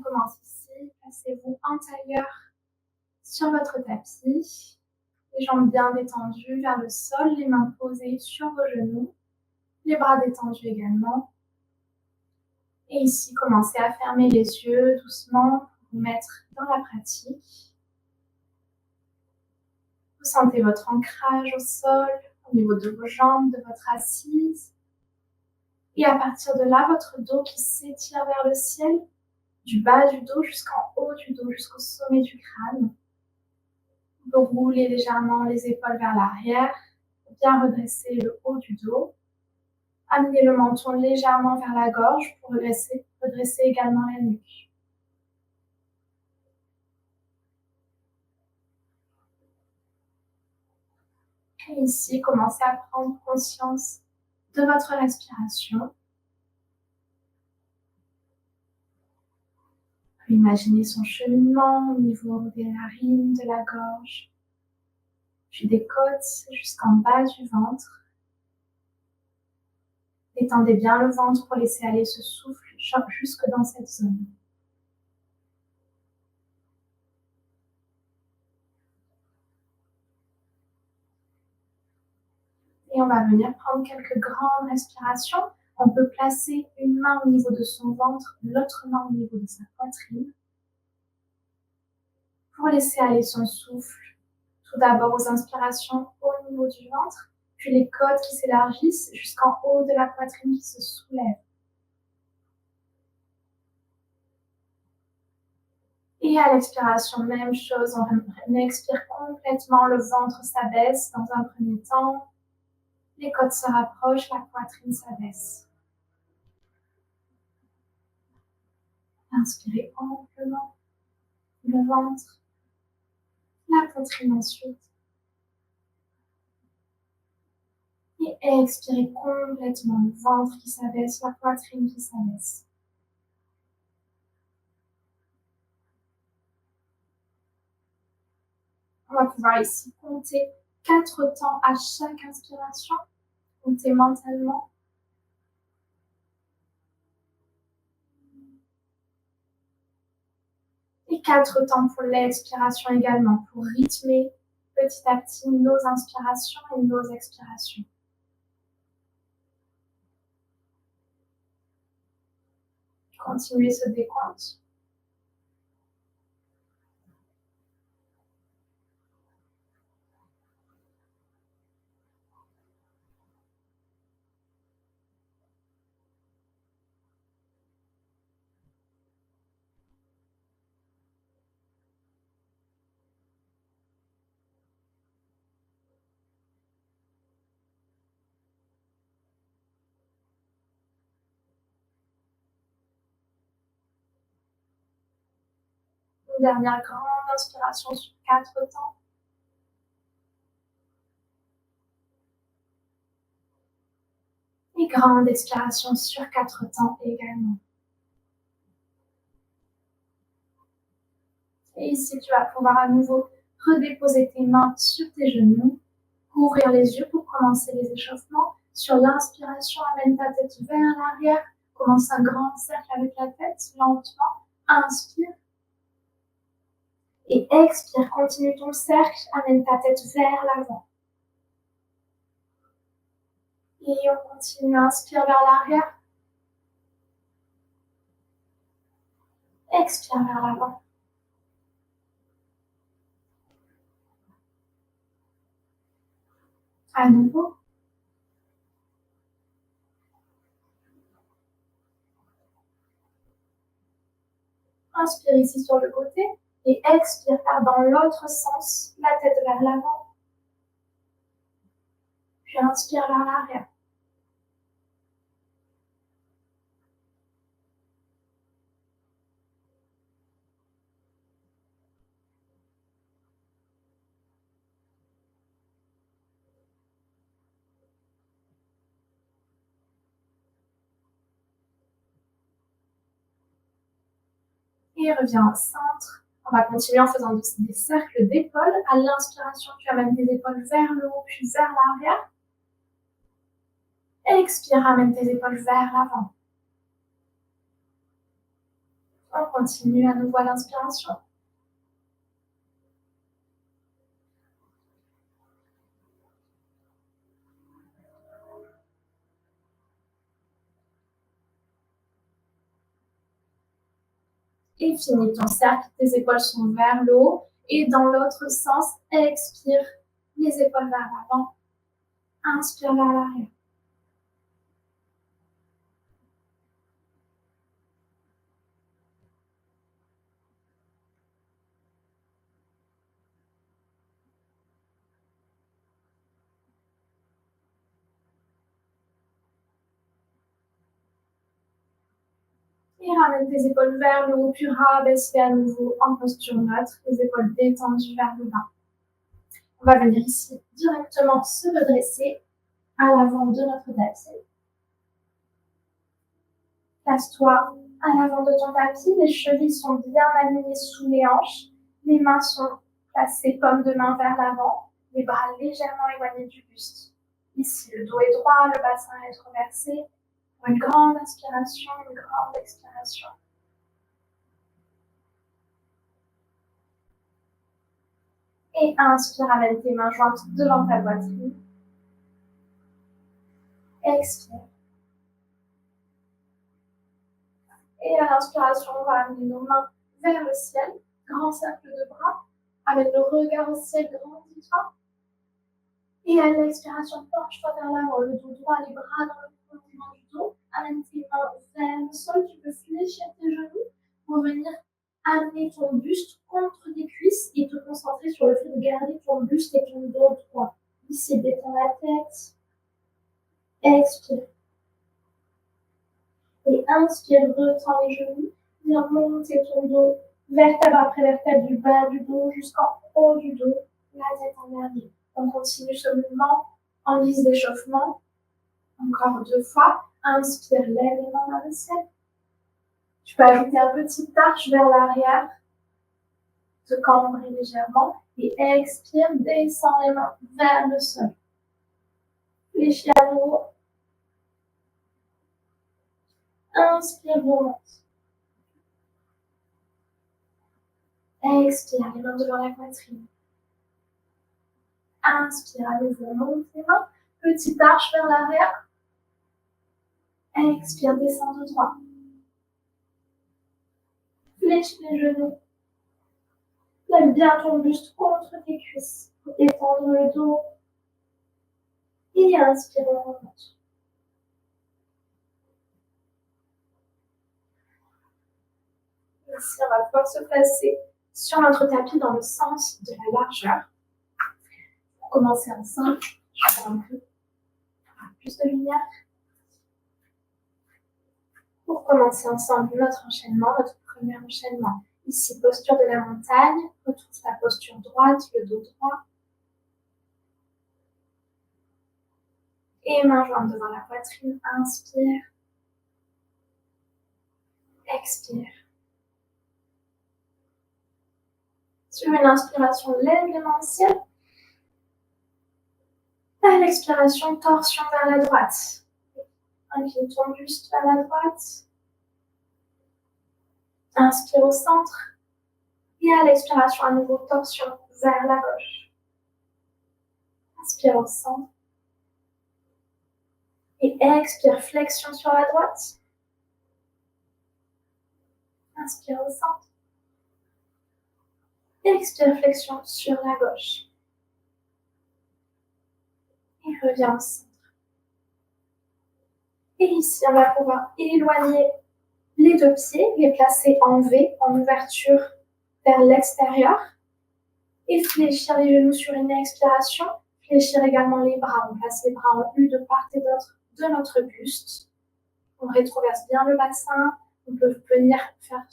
On commence ici. Placez-vous en tailleur sur votre tapis. Les jambes bien détendues vers le sol, les mains posées sur vos genoux, les bras détendus également. Et ici, commencez à fermer les yeux doucement pour vous mettre dans la pratique. Vous sentez votre ancrage au sol, au niveau de vos jambes, de votre assise. Et à partir de là, votre dos qui s'étire vers le ciel, du bas du dos jusqu'en haut du dos, jusqu'au sommet du crâne. Vous pouvez rouler légèrement les épaules vers l'arrière, bien redresser le haut du dos. Amenez le menton légèrement vers la gorge pour redresser également la nuque. Et ici, commencez à prendre conscience de votre respiration. Imaginez son cheminement au niveau des narines, de la gorge, puis des côtes jusqu'en bas du ventre. Détendez bien le ventre pour laisser aller ce souffle jusque dans cette zone. Et on va venir prendre quelques grandes respirations. On peut placer une main au niveau de son ventre, l'autre main au niveau de sa poitrine. Pour laisser aller son souffle, tout d'abord aux inspirations au niveau du ventre, puis les côtes qui s'élargissent jusqu'en haut de la poitrine qui se soulève. Et à l'expiration, même chose, on expire complètement, le ventre s'abaisse dans un premier temps. Les côtes se rapprochent, la poitrine s'abaisse. Inspirez amplement le ventre, la poitrine ensuite. Et expirez complètement le ventre qui s'abaisse, la poitrine qui s'abaisse. On va pouvoir ici compter 4 temps à chaque inspiration. Comptez mentalement. Et 4 temps pour l'expiration également, pour rythmer petit à petit nos inspirations et nos expirations. Continuez ce décompte. Une dernière grande inspiration sur 4 temps. Et grande expiration sur 4 temps également. Et ici, tu vas pouvoir à nouveau redéposer tes mains sur tes genoux, ouvrir les yeux pour commencer les échauffements. Sur l'inspiration, amène ta tête vers l'arrière, commence un grand cercle avec la tête, lentement, inspire. Et expire, continue ton cercle, amène ta tête vers l'avant. Et on continue, inspire vers l'arrière. Expire vers l'avant. À nouveau. Inspire ici sur le côté et expire dans l'autre sens, la tête vers l'avant. Puis inspire vers l'arrière. Et reviens au centre. On va continuer en faisant des cercles d'épaules. À l'inspiration, tu amènes tes épaules vers le haut, puis vers l'arrière. Expire, amène tes épaules vers l'avant. On continue à nouveau à l'inspiration. Et finis ton cercle, tes épaules sont vers le haut. Et dans l'autre sens, expire, les épaules vers l'avant. Inspire vers l'arrière. Et ramène tes épaules vers le haut, puis rabaisse-les à nouveau en posture neutre, les épaules détendues vers le bas. On va venir ici directement se redresser à l'avant de notre tapis. Place-toi à l'avant de ton tapis, les chevilles sont bien alignées sous les hanches, les mains sont placées paume de main vers l'avant, les bras légèrement éloignés du buste. Ici, le dos est droit, le bassin est reversé. Une grande inspiration, une grande expiration. Et inspire, amène tes mains jointes devant ta poitrine. Expire. Et à l'inspiration, on va amener nos mains vers le ciel. Grand cercle de bras. Amène le regard au ciel, grandis-toi. Et à l'expiration, penche-toi vers l'avant, le dos droit, les bras dans le prolongement du dos. Amène tes mains vers le sol. Tu peux fléchir tes genoux pour venir amener ton buste contre tes cuisses et te concentrer sur le fait de garder ton buste et ton dos droit. Ici, détends la tête. Expire. Et inspire, retends les genoux. Viens monter ton dos, vertèbre après vertèbre, du bas du dos jusqu'en haut du dos, la tête en dernier. On continue ce mouvement en guise d'échauffement. Encore 2 fois. Inspire, lève les mains vers le ciel. Tu peux ajouter un petit arche vers l'arrière, te cambrer légèrement. Et expire, descends les mains vers le sol. Fléchis à nouveau. Inspire, remonte. Expire, les mains devant la poitrine. Inspire, à nouveau, monte les mains. Petite arche vers l'arrière. Expire, descends de droit. Fléchis les genoux. Lève bien ton buste contre tes cuisses pour étendre le dos. Et inspire, on remonte. Ici, on va pouvoir se placer sur notre tapis dans le sens de la largeur. Pour commencer ensemble, je vais faire un peu plus de lumière. Pour commencer ensemble notre enchaînement, notre premier enchaînement. Ici, posture de la montagne. Retrouve ta posture droite, le dos droit. Et main jointe devant la poitrine. Inspire. Expire. Sur une inspiration, lève les mains au ciel. À l'expiration, torsion vers la droite. Incline ton buste vers la droite. Inspire au centre. Et à l'expiration, à nouveau, torsion vers la gauche. Inspire au centre. Et expire, flexion sur la droite. Inspire au centre. Expire, flexion sur la gauche. Et reviens au centre. Et ici, on va pouvoir éloigner les 2 pieds, les placer en V, en ouverture vers l'extérieur. Et fléchir les genoux sur une expiration. Fléchir également les bras. On place les bras en U de part et d'autre de notre buste. On rétroverse bien le bassin. On peut venir faire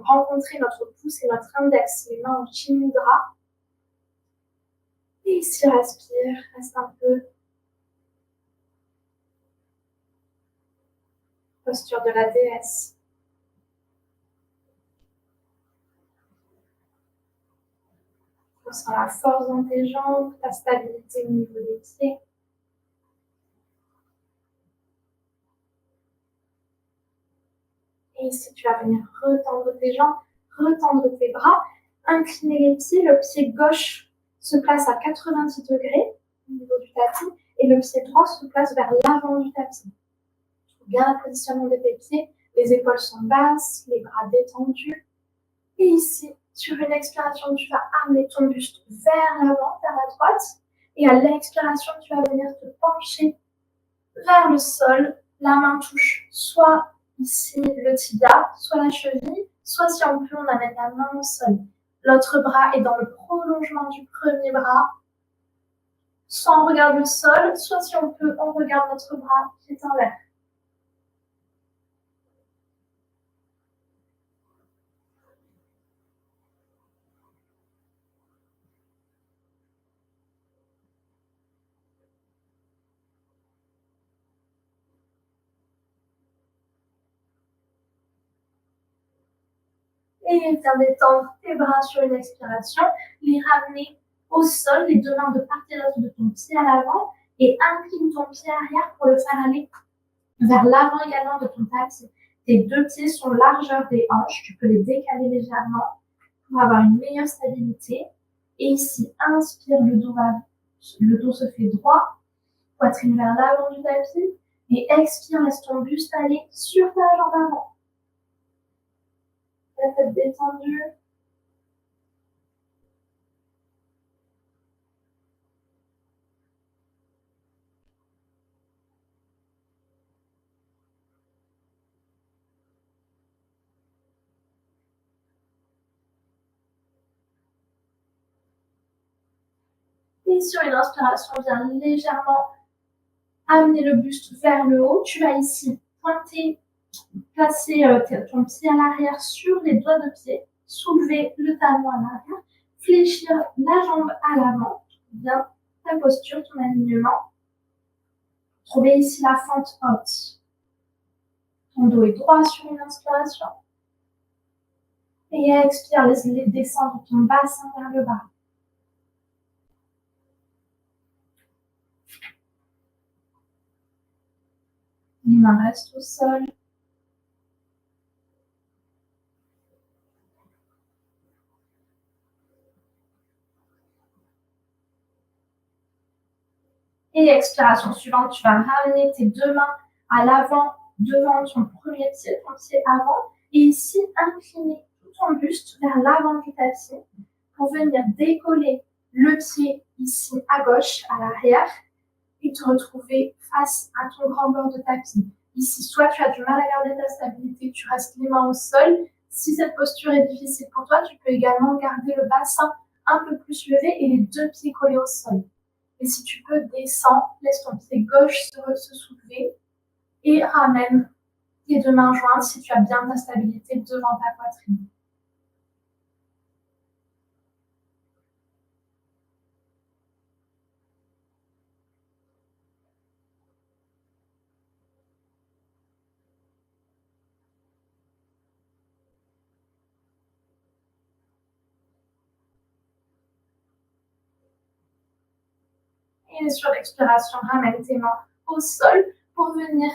rencontrer notre pouce et notre index, les mains en chin mudra. Et ici, respire, reste un peu. Posture de la déesse. Ressens la force dans tes jambes, ta stabilité au niveau des pieds. Et ici, tu vas venir retendre tes jambes, retendre tes bras, incliner les pieds. Le pied gauche se place à 90 degrés au niveau du tapis et le pied droit se place vers l'avant du tapis. Bien le positionnement de tes pieds, les épaules sont basses, les bras détendus. Et ici, sur une expiration, tu vas amener ton buste vers l'avant, vers la droite. Et à l'expiration, tu vas venir te pencher vers le sol. La main touche soit ici le tibia, soit la cheville, soit si on peut, on amène la main au sol. L'autre bras est dans le prolongement du premier bras. Soit on regarde le sol, soit si on peut, on regarde notre bras qui est en l'air. Et viens détendre tes bras sur une expiration, les ramener au sol, les deux mains de part et d'autre de ton pied à l'avant et incline ton pied arrière pour le faire aller vers l'avant également de ton tapis. Tes deux pieds sont largeur des hanches, tu peux les décaler légèrement pour avoir une meilleure stabilité. Et ici, inspire, le dos se fait droit, poitrine vers l'avant du tapis et expire, laisse ton buste aller sur ta jambe avant. La tête détendue. Et sur une inspiration, viens légèrement amener le buste vers le haut. Tu vas ici pointer, placer ton pied à l'arrière sur les doigts de pied, soulever le talon à l'arrière, fléchir la jambe à l'avant. Bien ta posture, ton alignement. Trouvez ici la fente haute. Ton dos est droit sur une inspiration. Et expire, laisse descendre ton bassin vers le bas. Les mains restent au sol. Et expiration suivante, tu vas ramener tes deux mains à l'avant, devant ton premier pied, ton pied avant. Et ici, incliner tout ton buste vers l'avant du tapis pour venir décoller le pied ici à gauche, à l'arrière, et te retrouver face à ton grand bord de tapis. Ici, soit tu as du mal à garder ta stabilité, tu restes les mains au sol. Si cette posture est difficile pour toi, tu peux également garder le bassin un peu plus levé et les deux pieds collés au sol. Et si tu peux, descends, laisse ton pied gauche se soulever et ramène tes deux mains jointes si tu as bien ta stabilité devant ta poitrine. Et sur l'expiration, ramène tes mains au sol pour venir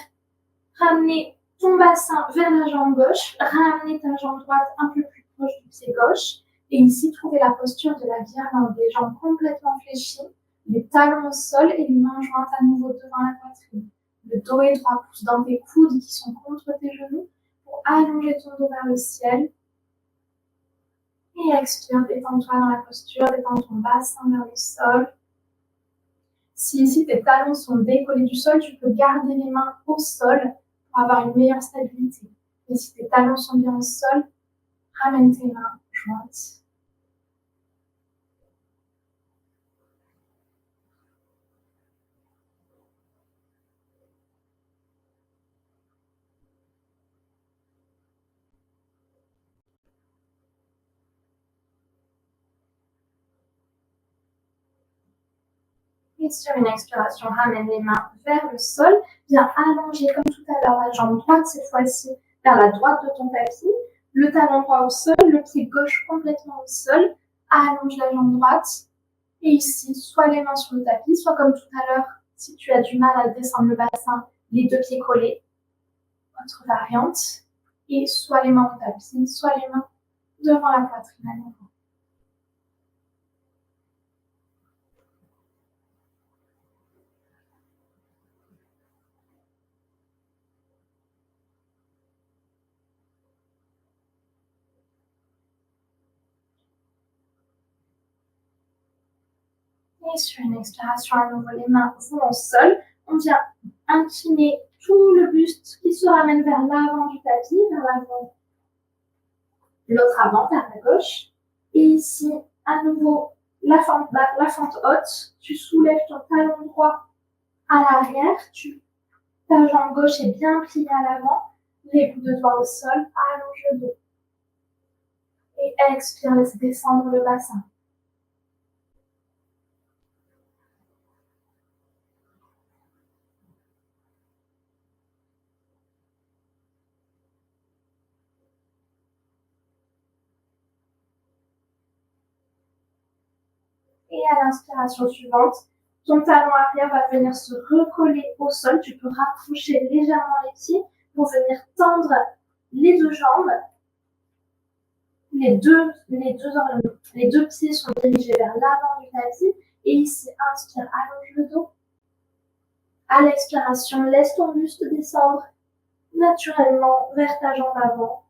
ramener ton bassin vers la jambe gauche, ramener ta jambe droite un peu plus proche du pied gauche. Et ici, trouver la posture de la guirlande, les jambes complètement fléchies, les talons au sol et les mains jointes à nouveau devant la poitrine. Le dos est droit, pousse dans tes coudes qui sont contre tes genoux pour allonger ton dos vers le ciel. Et expire, détends-toi dans la posture, détends ton bassin vers le sol. Si ici tes talons sont décollés du sol, tu peux garder les mains au sol pour avoir une meilleure stabilité. Et si tes talons sont bien au sol, ramène tes mains jointes. Et sur une expiration, ramène les mains vers le sol. Viens allonger comme tout à l'heure la jambe droite, cette fois-ci vers la droite de ton tapis. Le talon droit au sol, le pied gauche complètement au sol. Allonge la jambe droite. Et ici, soit les mains sur le tapis, soit comme tout à l'heure, si tu as du mal à descendre le bassin, les deux pieds collés. Autre variante. Et soit les mains au tapis, soit les mains devant la poitrine à nouveau. Et sur une expiration, à nouveau, les mains vont au sol. On vient incliner tout le buste qui se ramène vers l'avant du tapis, vers l'avant, l'autre avant, vers la gauche. Et ici, à nouveau, la fente haute. Tu soulèves ton talon droit à l'arrière. Ta jambe gauche est bien pliée à l'avant. Les bouts de doigts au sol. Allonge le dos. Et expire, laisse descendre le bassin. Et à l'inspiration suivante, ton talon arrière va venir se recoller au sol. Tu peux rapprocher légèrement les pieds pour venir tendre les deux jambes. Les deux pieds sont dirigés vers l'avant du tapis. Et ici, inspire, allonge le dos. À l'expiration, laisse ton buste descendre naturellement vers ta jambe avant.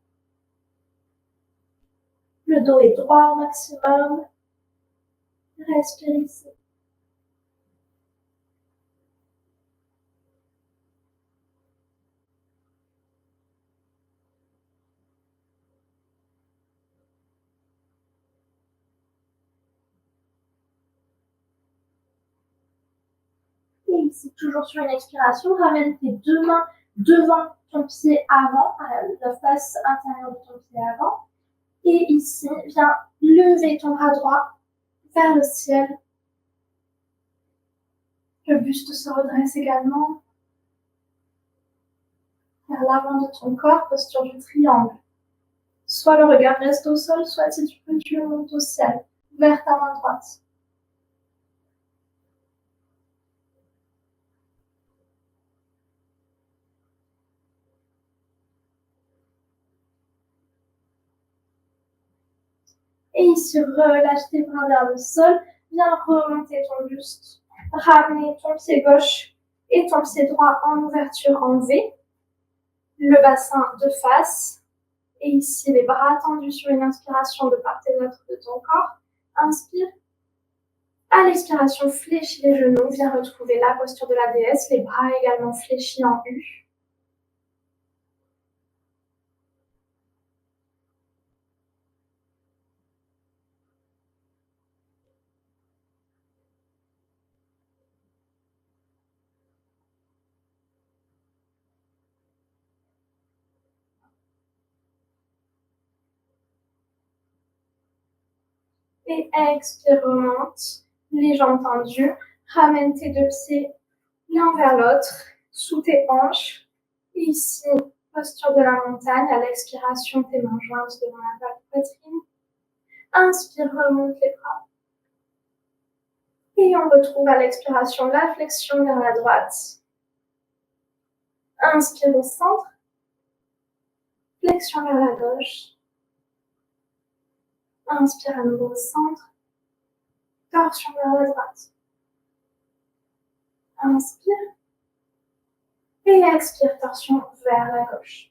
Le dos est droit au maximum. Respire ici. Et ici, toujours sur une expiration, ramène tes deux mains devant ton pied avant, à la face intérieure de ton pied avant. Et ici, viens lever ton bras droit vers le ciel. Le buste se redresse également vers l'avant de ton corps, posture du triangle. Soit le regard reste au sol, soit si tu peux, tu le montes au ciel, vers ta main droite. Et ici, relâche tes bras vers le sol. Viens remonter ton buste. Ramener ton pied gauche et ton pied droit en ouverture en V. Le bassin de face. Et ici, les bras tendus sur une inspiration de part et d'autre de ton corps. Inspire. À l'expiration, fléchis les genoux. Viens retrouver la posture de la déesse. Les bras également fléchis en U. Et expire, remonte. Les jambes tendues. Ramène tes deux pieds l'un vers l'autre, sous tes hanches. Et ici, posture de la montagne. À l'expiration, tes mains jointes devant la poitrine. Inspire, remonte les bras. Et on retrouve à l'expiration la flexion vers la droite. Inspire au centre. Flexion vers la gauche. Inspire à nouveau au centre. Torsion vers la droite. Inspire. Et expire, torsion vers la gauche.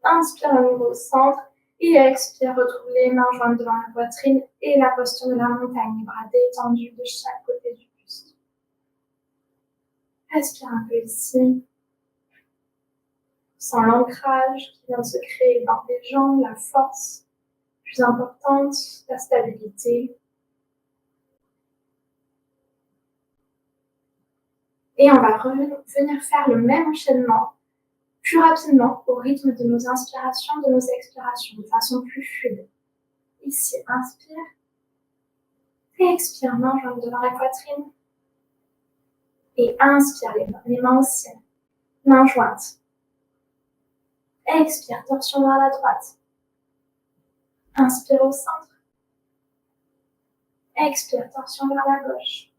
Inspire à nouveau au centre. Et expire, retrouve les mains jointes devant la poitrine et la posture de la montagne, les bras détendus de chaque côté du buste. Respire un peu ici. Sens l'ancrage qui vient de se créer dans tes jambes, la force plus importante, la stabilité. Et on va venir faire le même enchaînement plus rapidement au rythme de nos inspirations, de nos expirations, de façon plus fluide. Ici, inspire. Et expire, main jointe devant la poitrine. Et inspire, les mains au ciel. Main jointe. Expire, torsion vers la droite. Inspire au centre. Expire, torsion vers la gauche.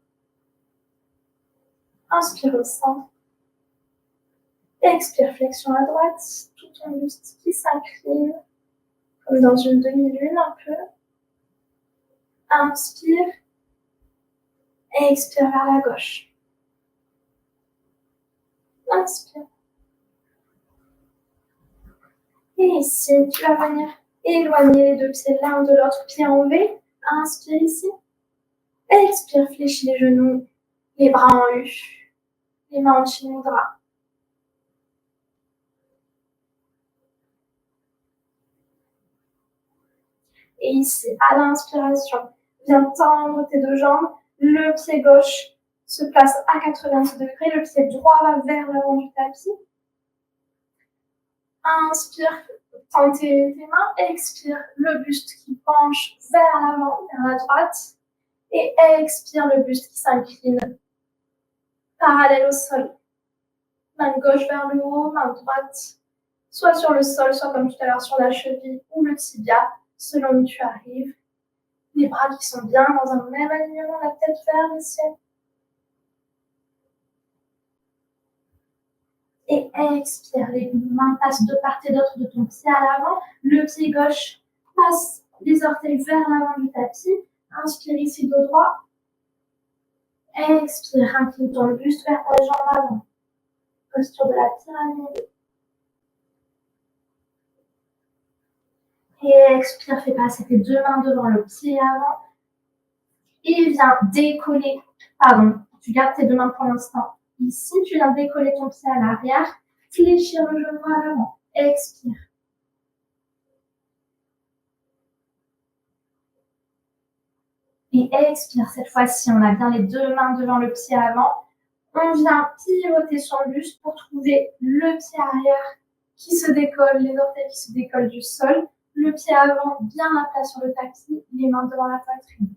Inspire au centre. Expire, flexion à droite, tout ton buste qui s'incline, comme dans une demi-lune un peu. Inspire, expire vers la gauche. Inspire. Et ici, tu vas venir éloigner les deux pieds l'un de l'autre, pied en V. Inspire ici. Expire, fléchis les genoux, les bras en U, les mains en Shinmudra. Et ici, à l'inspiration, viens tendre tes deux jambes. Le pied gauche se place à 90 degrés. Le pied droit va vers l'avant du tapis. Inspire, tends tes mains. Expire, le buste qui penche vers l'avant, vers la droite. Et expire, le buste qui s'incline parallèle au sol. Main gauche vers le haut, main droite, soit sur le sol, soit comme tout à l'heure sur la cheville ou le tibia, selon où tu arrives. Les bras qui sont bien dans un même alignement, la tête vers le ciel. Et expire, les mains passent de part et d'autre de ton pied à l'avant. Le pied gauche passe les orteils vers l'avant du tapis. Inspire ici, dos droit. Expire, incline ton buste vers ta jambe avant. Posture de la pyramide. Et expire, fais passer tes deux mains devant le pied avant. Et viens décoller. Pardon, tu gardes tes deux mains pour l'instant. Ici, tu viens décoller ton pied à l'arrière. Fléchir le genou à l'avant. Expire. Et expire. Cette fois-ci, on a bien les deux mains devant le pied avant. On vient pivoter son buste pour trouver le pied arrière qui se décolle, les orteils qui se décollent du sol. Le pied avant bien à plat sur le tapis, les mains devant la poitrine.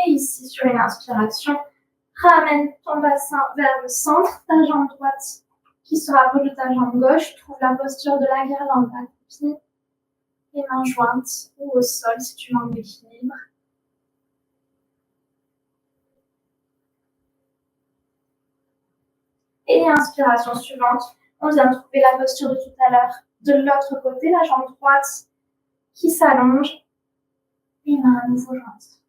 Et ici, sur une inspiration, ramène ton bassin vers le centre, ta jambe droite qui se rapproche de ta jambe gauche. Trouve la posture de la guirlande accroupie, les mains jointes ou au sol si tu manques d'équilibre. Et inspiration suivante, on vient trouver la posture de tout à l'heure. De l'autre côté, la jambe droite qui s'allonge, les mains à nouveau jointes.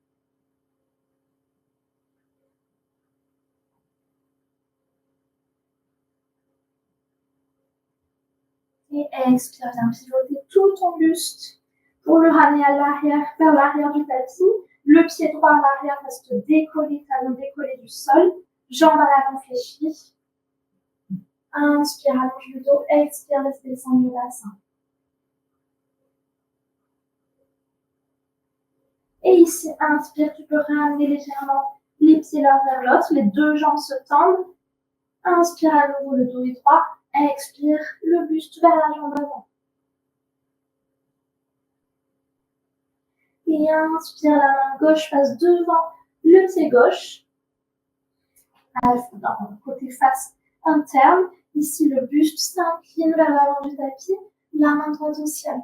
Et expire, viens pivoter tout ton buste pour le ramener à l'arrière, vers l'arrière du tapis. Le pied droit à l'arrière reste décollé, talon décollé du sol. Jambe à l'avant fléchie. Inspire, allonge le dos. Expire, laisse descendre le bassin. Et ici, inspire, tu peux ramener légèrement les pieds l'un vers l'autre. Les deux jambes se tendent. Inspire à nouveau, le dos est droit. Expire, le buste vers la jambe avant. Et inspire, la main gauche passe devant le pied gauche. Dans le côté face interne. Ici, le buste s'incline vers l'avant du tapis. La main droite au ciel.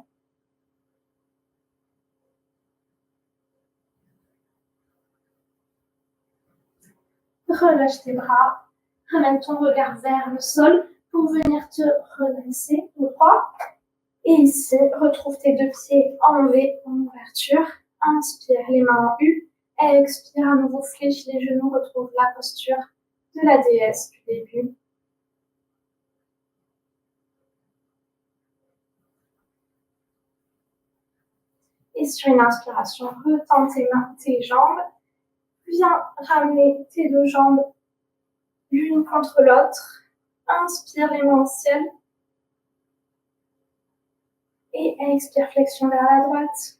Relâche tes bras. Ramène ton regard vers le sol pour venir te redresser au droit. Et ici, retrouve tes deux pieds en V, en ouverture. Inspire, les mains en U. Expire, à nouveau, fléchis les genoux. Retrouve la posture de la déesse du début. Et sur une inspiration, retends tes mains, tes jambes. Viens ramener tes deux jambes l'une contre l'autre. Inspire, les mains au ciel. Et expire, flexion vers la droite.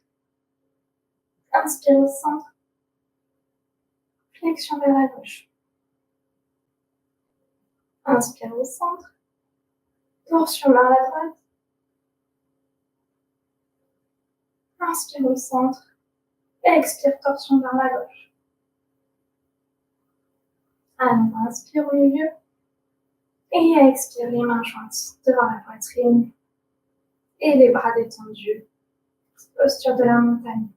Inspire au centre. Flexion vers la gauche. Inspire au centre. Torsion vers la droite. Inspire au centre. Expire, torsion vers la gauche. Alors, inspire au milieu. Et expire, les mains jointes devant la poitrine. Et les bras détendus. Posture de la montagne.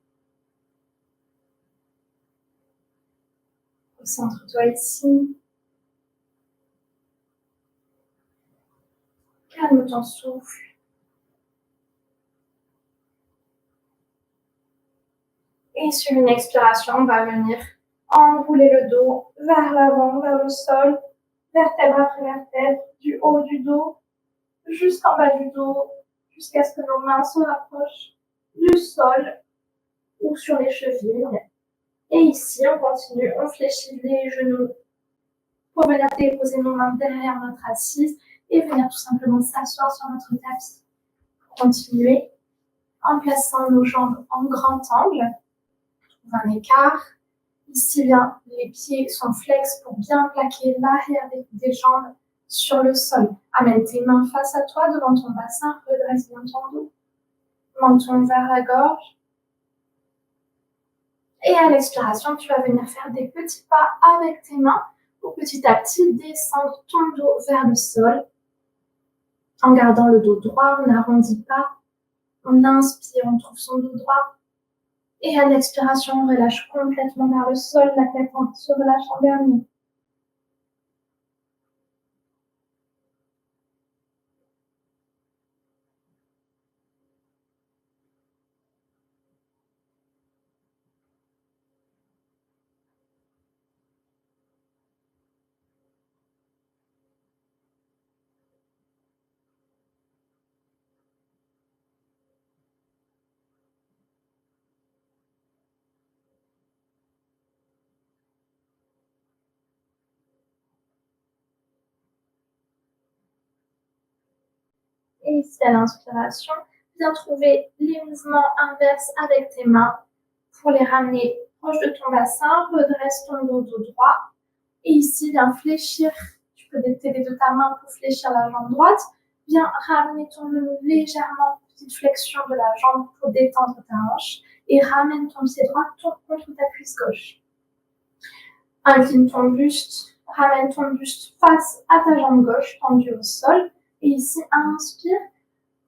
Concentre-toi ici. Calme ton souffle. Et sur une expiration, on va venir enrouler le dos vers l'avant, vers le sol, vertèbre après vertèbre, du haut du dos jusqu'en bas du dos, jusqu'à ce que nos mains se rapprochent du sol ou sur les chevilles. Et ici, on continue, on fléchit les genoux pour venir déposer nos mains derrière notre assise et venir tout simplement s'asseoir sur notre tapis. Continuer en plaçant nos jambes en grand angle, un écart. Ici, bien, les pieds sont flex pour bien plaquer l'arrière des jambes sur le sol. Amène tes mains face à toi devant ton bassin, redresse bien ton dos. Menton vers la gorge. Et à l'expiration, tu vas venir faire des petits pas avec tes mains pour petit à petit descendre ton dos vers le sol. En gardant le dos droit, on n'arrondit pas. On inspire, on trouve son dos droit. Et à l'expiration, on relâche complètement vers le sol, la tête se relâche en dernier. Et ici, à l'inspiration, viens trouver les mouvements inverses avec tes mains pour les ramener proche de ton bassin. Redresse ton dos droit. Et ici, viens fléchir. Tu peux t'aider de ta main pour fléchir la jambe droite. Viens ramener ton genou légèrement, petite flexion de la jambe pour détendre ta hanche. Et ramène ton pied droit contre ta cuisse gauche. Incline ton buste. Ramène ton buste face à ta jambe gauche tendue au sol. Et ici, inspire,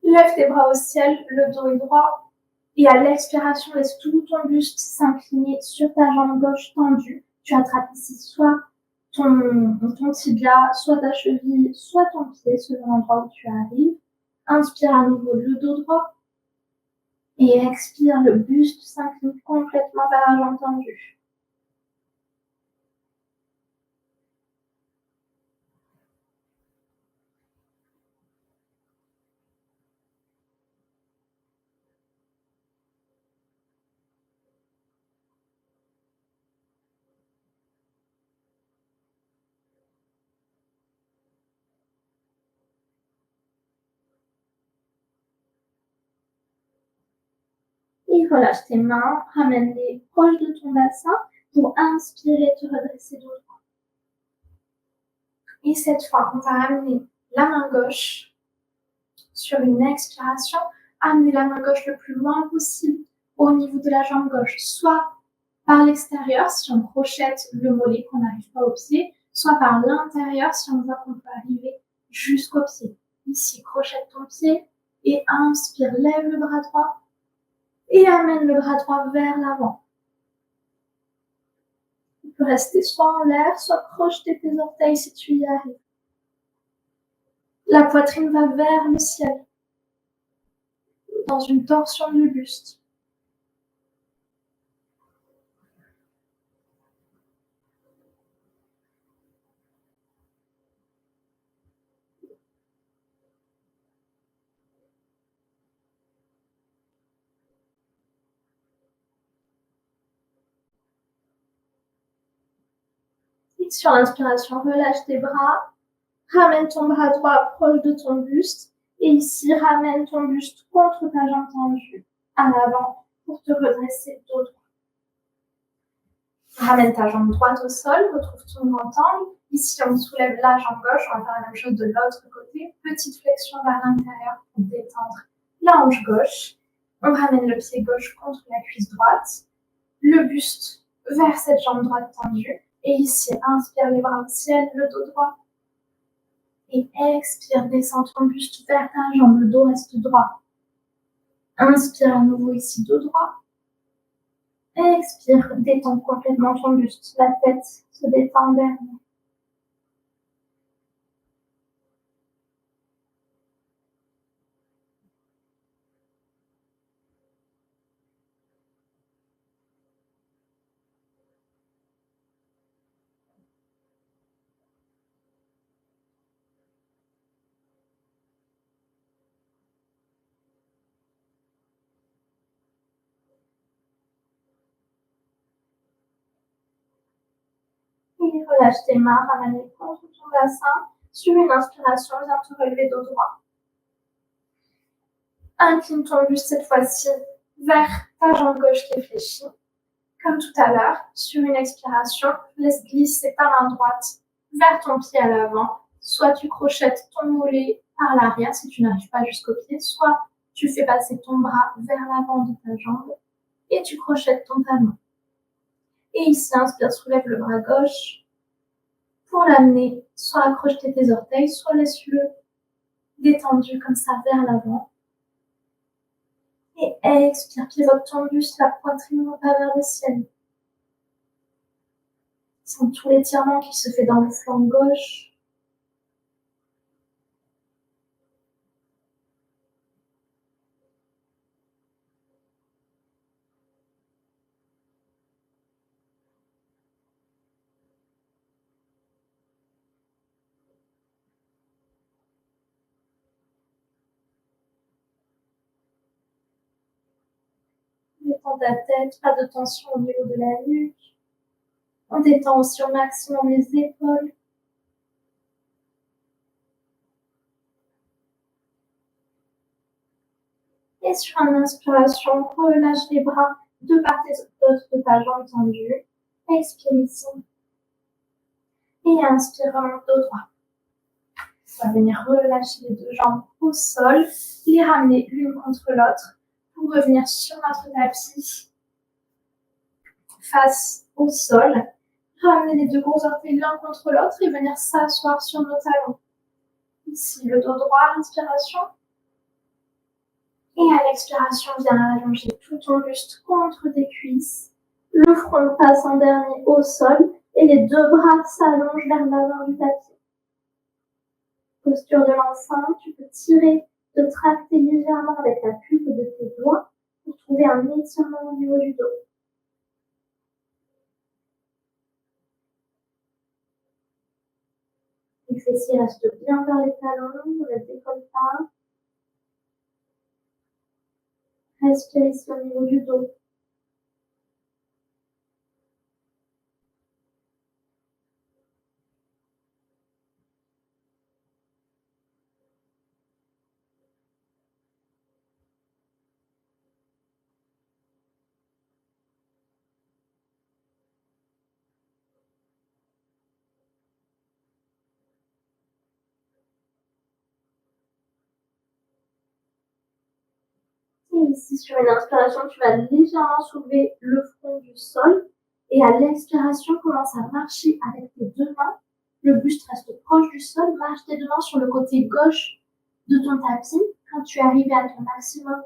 lève tes bras au ciel, le dos est droit. Et à l'expiration, laisse tout ton buste s'incliner sur ta jambe gauche tendue. Tu attrapes ici soit ton tibia, soit ta cheville, soit ton pied, selon l'endroit où tu arrives. Inspire à nouveau le dos droit. Et expire, le buste s'incline complètement vers la jambe tendue. Et relâche tes mains, ramène-les proches de ton bassin pour inspirer, te redresser dos droit. Et cette fois, on va amener la main gauche sur une expiration. Amener la main gauche le plus loin possible au niveau de la jambe gauche, soit par l'extérieur si on crochette le mollet qu'on n'arrive pas au pied, soit par l'intérieur si on voit qu'on peut arriver jusqu'au pied. Ici, crochette ton pied et inspire, lève le bras droit et amène le bras droit vers l'avant. Tu peux rester soit en l'air, soit crocheter tes orteils si tu y arrives. La poitrine va vers le ciel, dans une torsion du buste. Et sur l'inspiration, relâche tes bras. Ramène ton bras droit proche de ton buste. Et ici, ramène ton buste contre ta jambe tendue à l'avant pour te redresser dos droit. Ramène ta jambe droite au sol, retrouve ton grand angle. Ici, on soulève la jambe gauche, on va faire la même chose de l'autre côté. Petite flexion vers l'intérieur pour détendre la hanche gauche. On ramène le pied gauche contre la cuisse droite. Le buste vers cette jambe droite tendue. Et ici, inspire les bras au ciel, le dos droit. Et expire, descends ton buste vers ta jambe, le dos reste droit. Inspire à nouveau ici, dos droit. Expire, détends complètement ton buste, la tête se se détend en dernier. Et relâche tes mains, ramène-les contre ton bassin. Sur une inspiration, viens te relever dos droit. Incline ton buste cette fois-ci vers ta jambe gauche qui est fléchie. Comme tout à l'heure, sur une expiration, laisse glisser ta main droite vers ton pied à l'avant. Soit tu crochettes ton mollet par l'arrière si tu n'arrives pas jusqu'au pied, soit tu fais passer ton bras vers l'avant de ta jambe et tu crochettes ton talon. Et ici, inspire, soulève le bras gauche pour l'amener soit à crocheter tes orteils, soit laisse-le détendu comme ça vers l'avant. Et expire, pivote ton buste, la poitrine monte vers le ciel. Sens tout l'étirement qui se fait dans le flanc gauche. Détends ta tête, pas de tension au niveau de la nuque. On détend aussi au maximum les épaules. Et sur une inspiration, relâche les bras de part et d'autre de ta jambe tendue. Expire ici. Et inspire, remonte dos droit. On va venir relâcher les deux jambes au sol, les ramener l'une contre l'autre pour revenir sur notre tapis face au sol. Ramener les deux gros orteils l'un contre l'autre et venir s'asseoir sur nos talons. Ici, le dos droit à l'inspiration. Et à l'expiration, viens allonger tout ton buste contre tes cuisses. Le front passe en dernier au sol et les deux bras s'allongent vers l'avant du tapis. Posture de l'enfant, tu peux tirer, te tracter légèrement avec la pulpe de tes doigts pour trouver un étirement au niveau du dos. Les fessiers restent bien vers les talons, ne les décolle pas. Respire ici au niveau du dos. Et ici, sur une inspiration, tu vas légèrement soulever le front du sol. Et à l'expiration, commence à marcher avec tes deux mains. Le buste reste proche du sol. Marche tes deux mains sur le côté gauche de ton tapis. Quand tu arrives à ton maximum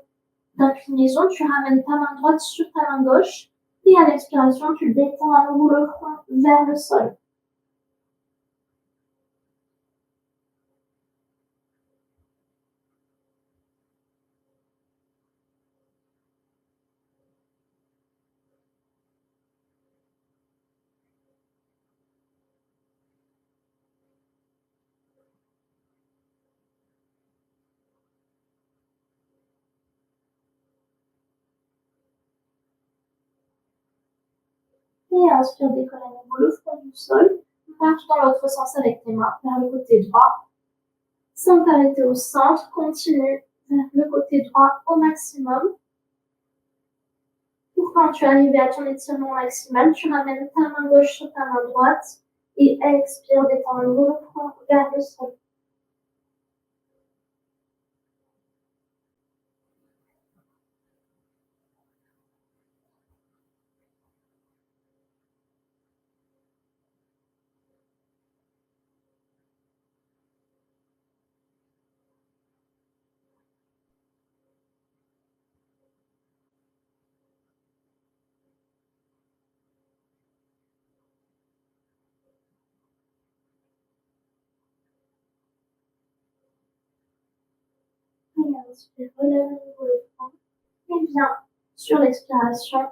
d'inclinaison, tu ramènes ta main droite sur ta main gauche. Et à l'expiration, tu détends à nouveau le front vers le sol. Et inspire, décolle à nouveau le front du sol. Marche dans l'autre sens avec tes mains vers le côté droit. Sans t'arrêter au centre, continue vers le côté droit au maximum. Pour quand tu arrives à ton étirement maximal, tu ramènes ta main gauche sur ta main droite et expire, détends le front vers le sol. inspire, relève le niveau le front. Et bien, sur l'expiration,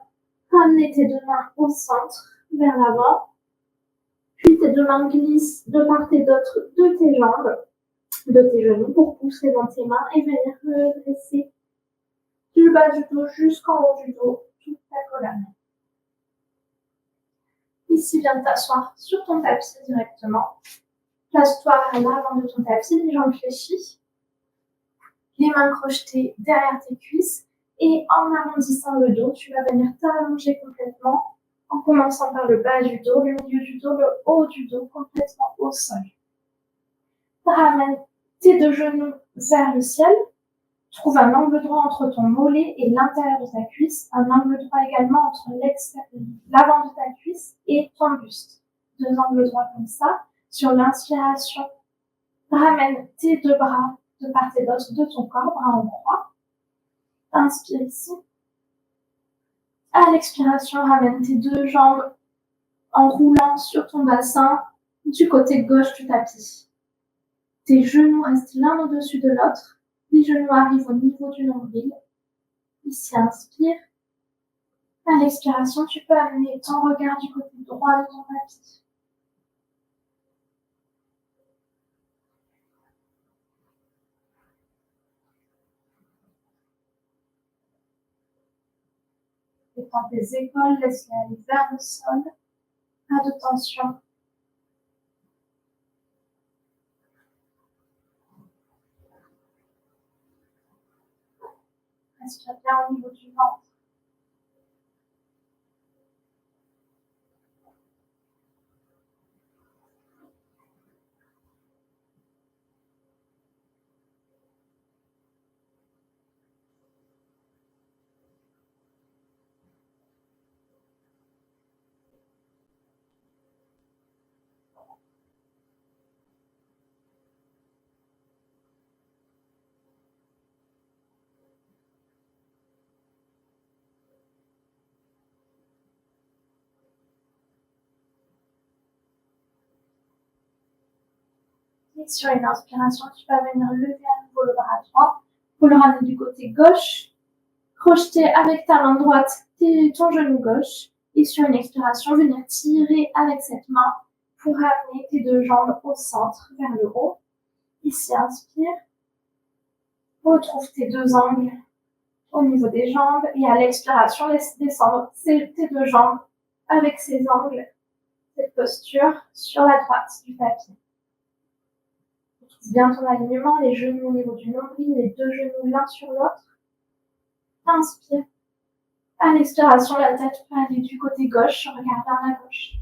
ramenez tes deux mains au centre, vers l'avant. Puis tes deux mains glissent de part et d'autre de tes jambes, de tes genoux pour pousser dans tes mains et venir redresser du bas du dos jusqu'en haut du dos, toute ta colonne. Ici, viens t'asseoir sur ton tapis directement. Place-toi à l'avant de ton tapis, les jambes fléchies, les mains crochetées derrière tes cuisses et en arrondissant le dos, tu vas venir t'allonger complètement en commençant par le bas du dos, le milieu du dos, le haut du dos, complètement au sol. Ramène tes deux genoux vers le ciel. Trouve un angle droit entre ton mollet et l'intérieur de ta cuisse, un angle droit également entre l'avant de ta cuisse et ton buste. Deux angles droits comme ça. Sur l'inspiration, ramène tes deux bras de part et d'autre de ton corps, bras en croix. Inspire ici. À l'expiration, ramène tes deux jambes en roulant sur ton bassin du côté gauche du tapis. Tes genoux restent l'un au-dessus de l'autre. Les genoux arrivent au niveau du nombril. Ici, inspire. À l'expiration, tu peux amener ton regard du côté droit de ton tapis. Étends tes épaules, laisse-les aller vers le sol. Pas de tension. Respire bien au niveau du ventre. Et sur une inspiration, tu vas venir lever à nouveau le bras droit pour le ramener du côté gauche. Crocheter avec ta main droite ton genou gauche. Et sur une expiration, venir tirer avec cette main pour ramener tes deux jambes au centre, vers le haut. Ici, inspire. Retrouve tes deux angles au niveau des jambes. Et à l'expiration, laisse descendre tes deux jambes avec ces angles, cette posture sur la droite du tapis. Retrouve bien ton alignement, les genoux au niveau du nombril, les deux genoux l'un sur l'autre. Inspire. À l'expiration, la tête peut aller du côté gauche, regarde vers la gauche.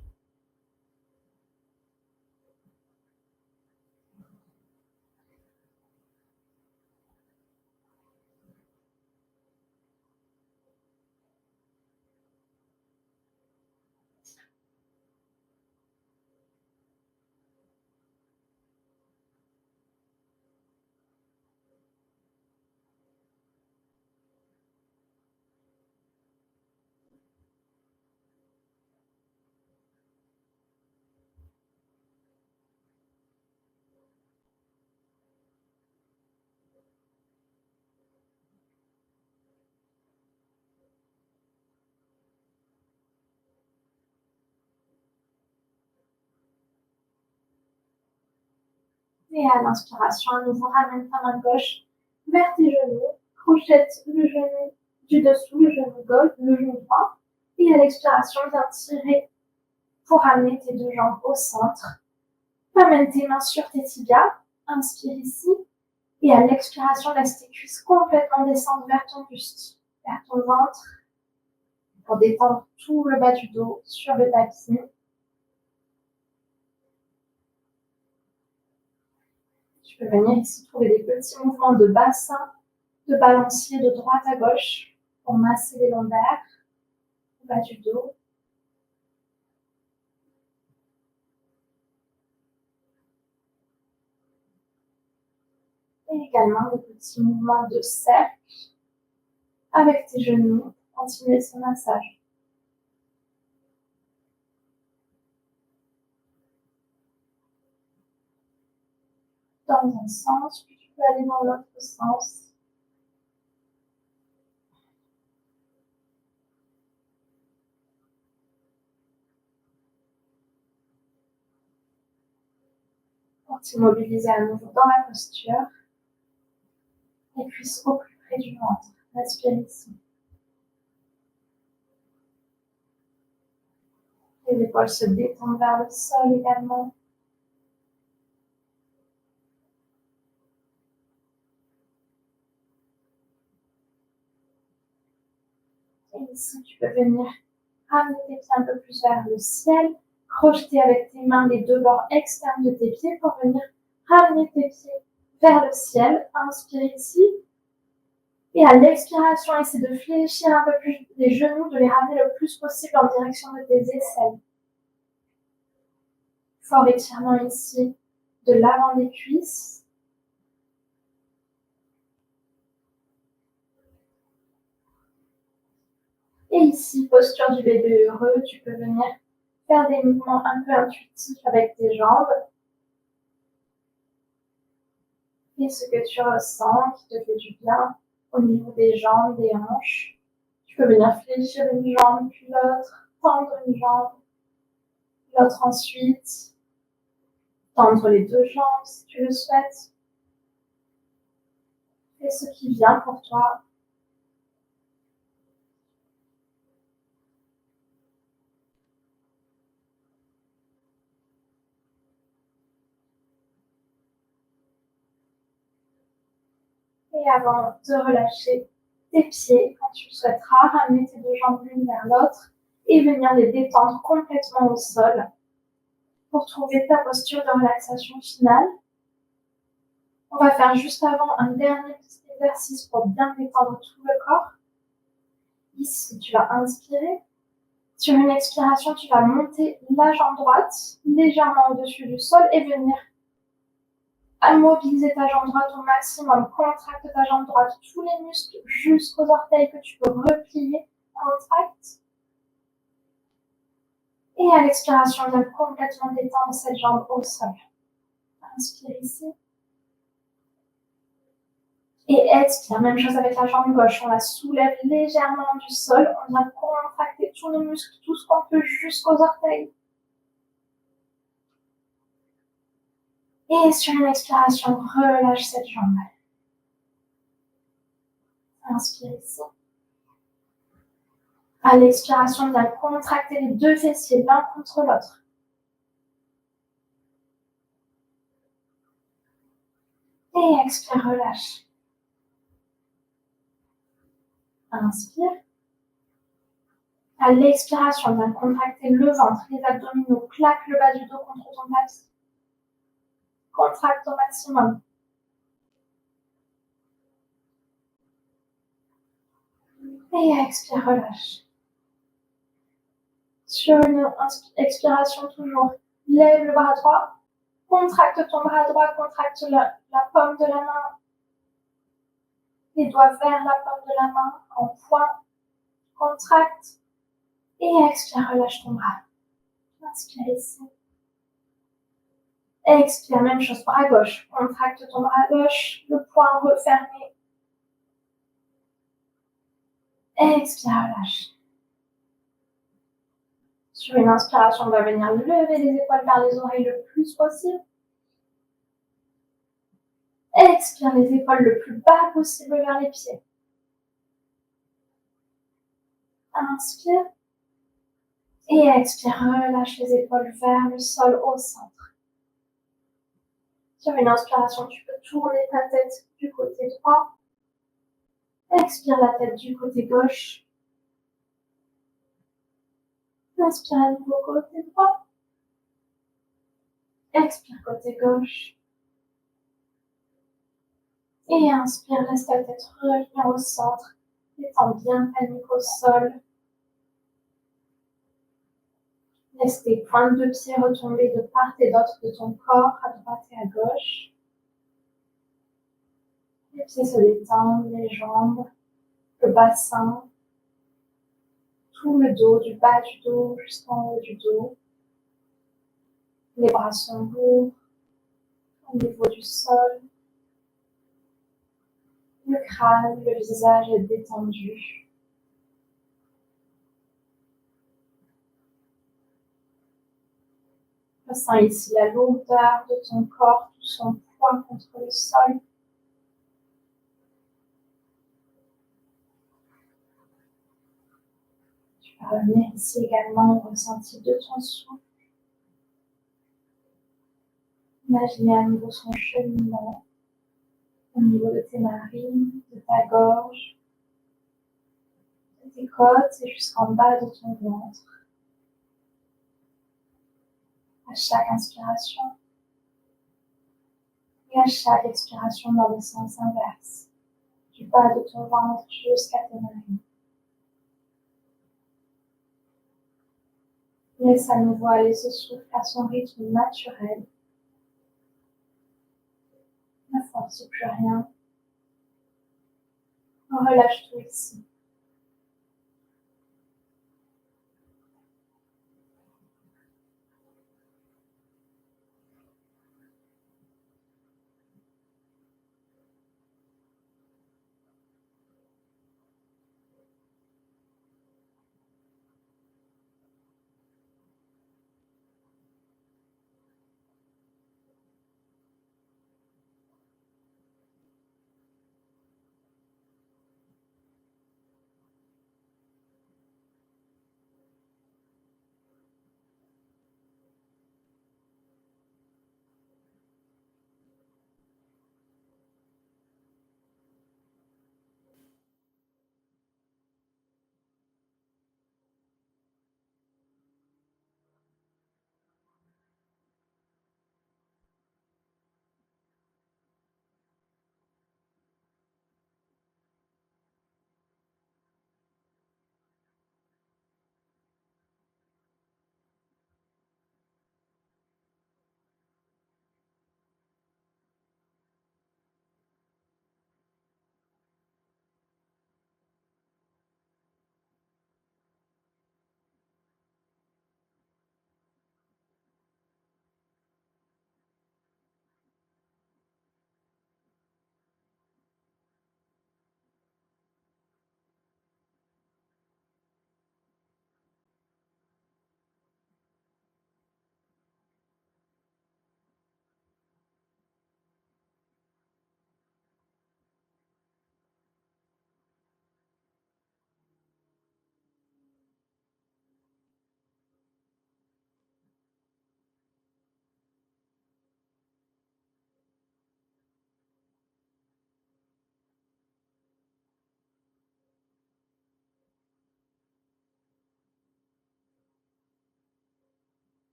Et à l'inspiration, à nouveau, ramène ta main gauche vers tes genoux. Crochette le genou du dessous, le genou gauche, le genou droit. Et à l'expiration, viens tirer pour ramener tes deux jambes au centre. Ramène tes mains sur tes tibias. Inspire ici. Et à l'expiration, laisse tes cuisses complètement descendre vers ton buste, vers ton ventre, pour détendre tout le bas du dos sur le tapis. Tu peux venir ici trouver des petits mouvements de bassin, de balancier de droite à gauche pour masser les lombaires, le bas du dos. Et également des petits mouvements de cercle avec tes genoux pour continuer ce massage. Dans un sens, puis tu peux aller dans l'autre sens t'immobiliser à nouveau dans la posture. Les cuisses au plus près du ventre. Respire ici. Les épaules se détendent vers le sol également. Et ici, tu peux venir ramener tes pieds un peu plus vers le ciel, crocheter avec tes mains les deux bords externes de tes pieds pour venir ramener tes pieds vers le ciel. Inspire ici. Et à l'expiration, essaie de fléchir un peu plus les genoux, de les ramener le plus possible en direction de tes aisselles. Fort étirement ici de l'avant des cuisses. Et ici, posture du bébé heureux, tu peux venir faire des mouvements un peu intuitifs avec tes jambes. Et ce que tu ressens qui te fait du bien au niveau des jambes, des hanches. Tu peux venir fléchir une jambe puis l'autre, tendre une jambe, l'autre ensuite, tendre les deux jambes si tu le souhaites. Fais ce qui vient pour toi. Et avant de relâcher tes pieds, quand tu le souhaiteras, ramener tes deux jambes l'une vers l'autre et venir les détendre complètement au sol pour trouver ta posture de relaxation finale. On va faire juste avant un dernier petit exercice pour bien détendre tout le corps. Ici, tu vas inspirer. Sur une expiration, tu vas monter la jambe droite légèrement au-dessus du sol et venir mobiliser ta jambe droite au maximum. Contracte ta jambe droite, tous les muscles jusqu'aux orteils que tu peux replier. Contracte. Et à l'expiration, viens complètement détendre cette jambe au sol. Inspire ici. Et expire, même chose avec la jambe gauche. On la soulève légèrement du sol. On vient contracter tous nos muscles, tout ce qu'on peut jusqu'aux orteils. Et sur une expiration, relâche cette jambe. Inspire ici. À l'expiration, viens contracter les deux fessiers l'un contre l'autre. Et expire, relâche. Inspire. À l'expiration, viens contracter le ventre, les abdominaux, claque le bas du dos contre ton tapis. Contracte au maximum. Et expire, relâche. Sur une expiration toujours, lève le bras droit, contracte ton bras droit, contracte la paume de la main, les doigts vers la paume de la main, en point, contracte, et expire, relâche ton bras. Inspire ici. Expire, même chose, bras gauche, contracte ton bras gauche, le poing refermé. Expire, relâche. Sur une inspiration, on va venir lever les épaules vers les oreilles le plus possible. Expire les épaules le plus bas possible vers les pieds. Inspire. Et expire, relâche les épaules vers le sol au centre. Sur une inspiration, tu peux tourner ta tête du côté droit. Expire la tête du côté gauche. Inspire à nouveau côté droit. Expire côté gauche. Et inspire, laisse ta tête revenir au centre. Détends bien ta nuque au sol. Laisse tes pointes de pied retomber de part et d'autre de ton corps, à droite et à gauche. Les pieds se détendent, les jambes, le bassin, tout le dos, du bas du dos jusqu'en haut du dos. Les bras sont lourds au niveau du sol. Le crâne, le visage est détendu. Ressens ici la lourdeur de ton corps, tout son poids contre le sol. Tu vas revenir ici également au ressenti de ton souffle. Imaginez à nouveau son cheminement au niveau de tes narines, de ta gorge, de tes côtes et jusqu'en bas de ton ventre. À chaque inspiration et à chaque expiration dans le sens inverse, du bas de ton ventre jusqu'à tes narines. Laisse à nouveau aller ce souffle à son rythme naturel. Ne force plus rien. Relâche tout ici.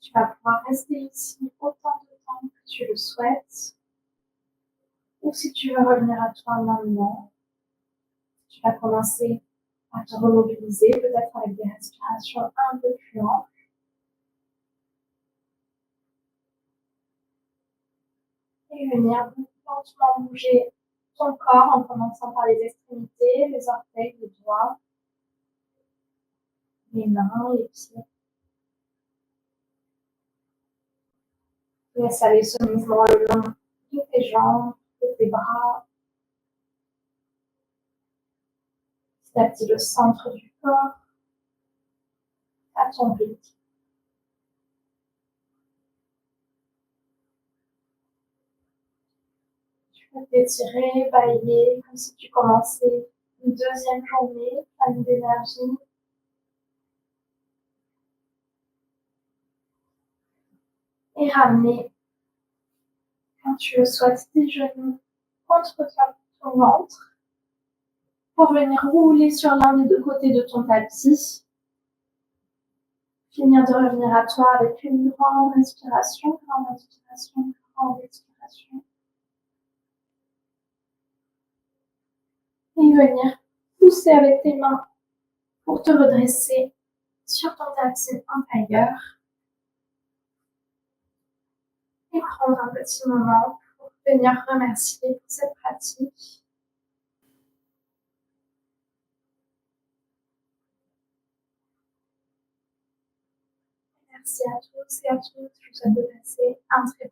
Tu vas pouvoir rester ici autant de temps que tu le souhaites. Ou si tu veux revenir à toi maintenant, tu vas commencer à te remobiliser, peut-être avec des respirations un peu plus lentes. Et venir lentement bouger ton corps en commençant par les extrémités, les orteils, les doigts, les mains, les pieds. Laisse aller ce mouvement le long de tes jambes, de tes bras. Petit à petit le centre du corps à ton rythme. Tu T'étirer, bailler, comme si tu commençais une deuxième journée pleine d'énergie. Et ramener, quand tu le souhaites, tes genoux contre ton ventre pour venir rouler sur l'un des deux côtés de ton tapis. Finir de revenir à toi avec une grande inspiration, grande inspiration, grande expiration. Et venir pousser avec tes mains pour te redresser sur ton tapis en tailleur. Et prendre un petit moment pour venir remercier pour cette pratique. Merci à tous et à toutes. Je vous souhaite de passer un très